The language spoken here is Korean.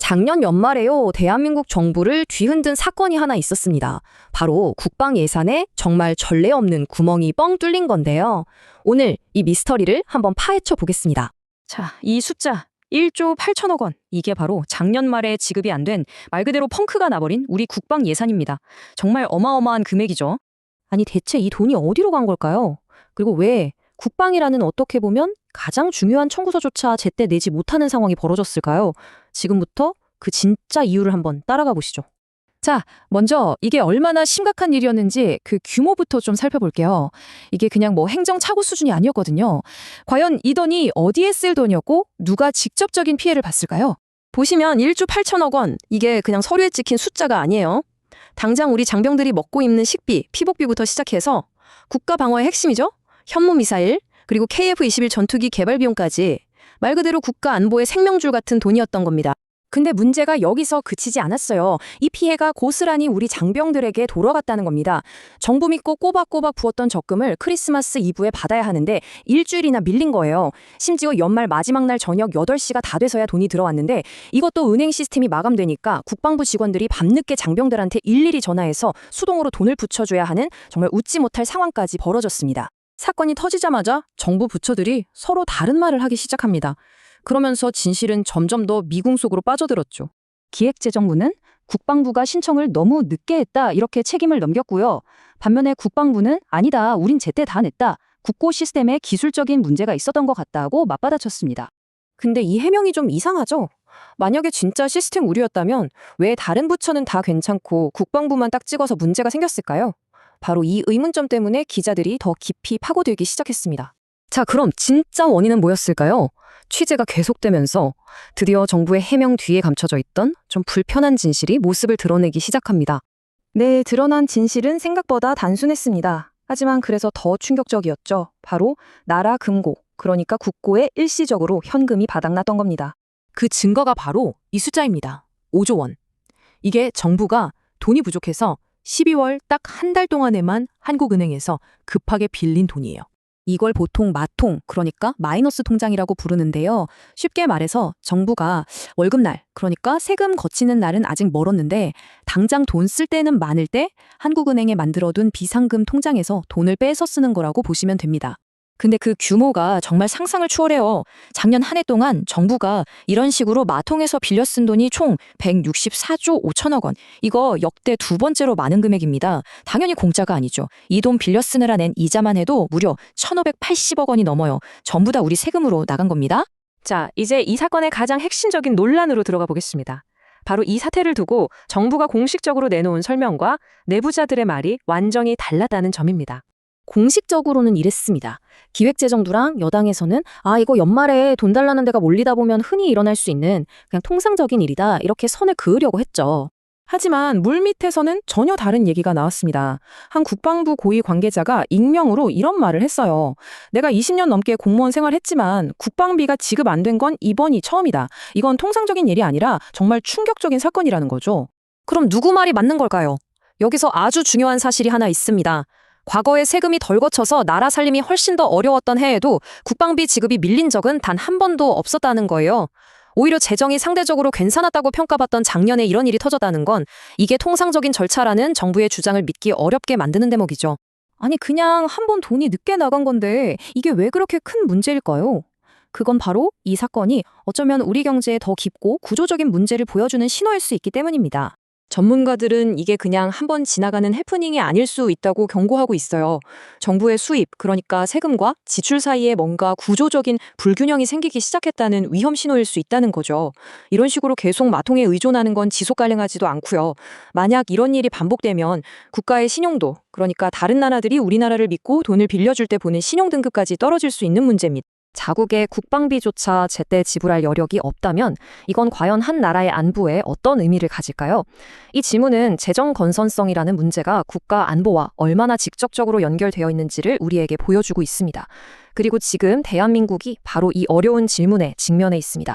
작년 연말에요, 대한민국 정부를 뒤흔든 사건이 하나 있었습니다. 바로 국방 예산에 정말 전례 없는 구멍이 뻥 뚫린 건데요. 오늘 이 미스터리를 한번 파헤쳐 보겠습니다. 자, 이 숫자 1조 8천억 원. 이게 바로 작년 말에 지급이 안 된 말 그대로 펑크가 나버린 우리 국방 예산입니다. 정말 어마어마한 금액이죠. 아니 대체 이 돈이 어디로 간 걸까요? 그리고 왜 국방이라는 어떻게 보면 가장 중요한 청구서조차 제때 내지 못하는 상황이 벌어졌을까요? 지금부터 그 진짜 이유를 한번 따라가 보시죠. 자, 먼저 이게 얼마나 심각한 일이었는지 그 규모부터 좀 살펴볼게요. 이게 그냥 뭐 행정착오 수준이 아니었거든요. 과연 이 돈이 어디에 쓸 돈이었고 누가 직접적인 피해를 봤을까요? 보시면 1조 8천억 원, 이게 그냥 서류에 찍힌 숫자가 아니에요. 당장 우리 장병들이 먹고 입는 식비, 피복비부터 시작해서 국가 방어의 핵심이죠. 현무미사일, 그리고 KF-21 전투기 개발 비용까지 말 그대로 국가 안보의 생명줄 같은 돈이었던 겁니다. 근데 문제가 여기서 그치지 않았어요. 이 피해가 고스란히 우리 장병들에게 돌아갔다는 겁니다. 정부 믿고 꼬박꼬박 부었던 적금을 크리스마스 이브에 받아야 하는데 일주일이나 밀린 거예요. 심지어 연말 마지막 날 저녁 8시가 다 돼서야 돈이 들어왔는데 이것도 은행 시스템이 마감되니까 국방부 직원들이 밤늦게 장병들한테 일일이 전화해서 수동으로 돈을 붙여줘야 하는 정말 웃지 못할 상황까지 벌어졌습니다. 사건이 터지자마자 정부 부처들이 서로 다른 말을 하기 시작합니다. 그러면서 진실은 점점 더 미궁 속으로 빠져들었죠. 기획재정부는 국방부가 신청을 너무 늦게 했다 이렇게 책임을 넘겼고요. 반면에 국방부는 아니다, 우린 제때 다 냈다. 국고 시스템에 기술적인 문제가 있었던 것 같다고 맞받아쳤습니다. 근데 이 해명이 좀 이상하죠? 만약에 진짜 시스템 오류였다면 왜 다른 부처는 다 괜찮고 국방부만 딱 찍어서 문제가 생겼을까요? 바로 이 의문점 때문에 기자들이 더 깊이 파고들기 시작했습니다. 자, 그럼 진짜 원인은 뭐였을까요? 취재가 계속되면서 드디어 정부의 해명 뒤에 감춰져 있던 좀 불편한 진실이 모습을 드러내기 시작합니다. 네, 드러난 진실은 생각보다 단순했습니다. 하지만 그래서 더 충격적이었죠. 바로 나라 금고, 그러니까 국고에 일시적으로 현금이 바닥났던 겁니다. 그 증거가 바로 이 숫자입니다. 5조 원. 이게 정부가 돈이 부족해서 12월 딱 한 달 동안에만 한국은행에서 급하게 빌린 돈이에요. 이걸 보통 마통, 그러니까 마이너스 통장이라고 부르는데요. 쉽게 말해서 정부가 월급날, 그러니까 세금 거치는 날은 아직 멀었는데 당장 돈 쓸 때는 많을 때 한국은행에 만들어둔 비상금 통장에서 돈을 빼서 쓰는 거라고 보시면 됩니다. 근데 그 규모가 정말 상상을 초월해요. 작년 한 해 동안 정부가 이런 식으로 마통에서 빌려 쓴 돈이 총 164조 5천억 원. 이거 역대 두 번째로 많은 금액입니다. 당연히 공짜가 아니죠. 이 돈 빌려 쓰느라 낸 이자만 해도 무려 1,580억 원이 넘어요. 전부 다 우리 세금으로 나간 겁니다. 자, 이제 이 사건의 가장 핵심적인 논란으로 들어가 보겠습니다. 바로 이 사태를 두고 정부가 공식적으로 내놓은 설명과 내부자들의 말이 완전히 달랐다는 점입니다. 공식적으로는 이랬습니다. 기획재정부랑 여당에서는 이거 연말에 돈 달라는 데가 몰리다 보면 흔히 일어날 수 있는 그냥 통상적인 일이다, 이렇게 선을 그으려고 했죠. 하지만 물밑에서는 전혀 다른 얘기가 나왔습니다. 한 국방부 고위 관계자가 익명으로 이런 말을 했어요. 내가 20년 넘게 공무원 생활했지만 국방비가 지급 안 된 건 이번이 처음이다. 이건 통상적인 일이 아니라 정말 충격적인 사건이라는 거죠. 그럼 누구 말이 맞는 걸까요? 여기서 아주 중요한 사실이 하나 있습니다. 과거에 세금이 덜 거쳐서 나라 살림이 훨씬 더 어려웠던 해에도 국방비 지급이 밀린 적은 단 한 번도 없었다는 거예요. 오히려 재정이 상대적으로 괜찮았다고 평가받던 작년에 이런 일이 터졌다는 건 이게 통상적인 절차라는 정부의 주장을 믿기 어렵게 만드는 대목이죠. 아니 그냥 한 번 돈이 늦게 나간 건데 이게 왜 그렇게 큰 문제일까요? 그건 바로 이 사건이 어쩌면 우리 경제에 더 깊고 구조적인 문제를 보여주는 신호일 수 있기 때문입니다. 전문가들은 이게 그냥 한 번 지나가는 해프닝이 아닐 수 있다고 경고하고 있어요. 정부의 수입, 그러니까 세금과 지출 사이에 뭔가 구조적인 불균형이 생기기 시작했다는 위험 신호일 수 있다는 거죠. 이런 식으로 계속 마통에 의존하는 건 지속 가능하지도 않고요. 만약 이런 일이 반복되면 국가의 신용도, 그러니까 다른 나라들이 우리나라를 믿고 돈을 빌려줄 때 보는 신용 등급까지 떨어질 수 있는 문제입니다. 자국의 국방비조차 제때 지불할 여력이 없다면 이건 과연 한 나라의 안보에 어떤 의미를 가질까요? 이 질문은 재정 건전성이라는 문제가 국가 안보와 얼마나 직접적으로 연결되어 있는지를 우리에게 보여주고 있습니다. 그리고 지금 대한민국이 바로 이 어려운 질문에 직면해 있습니다.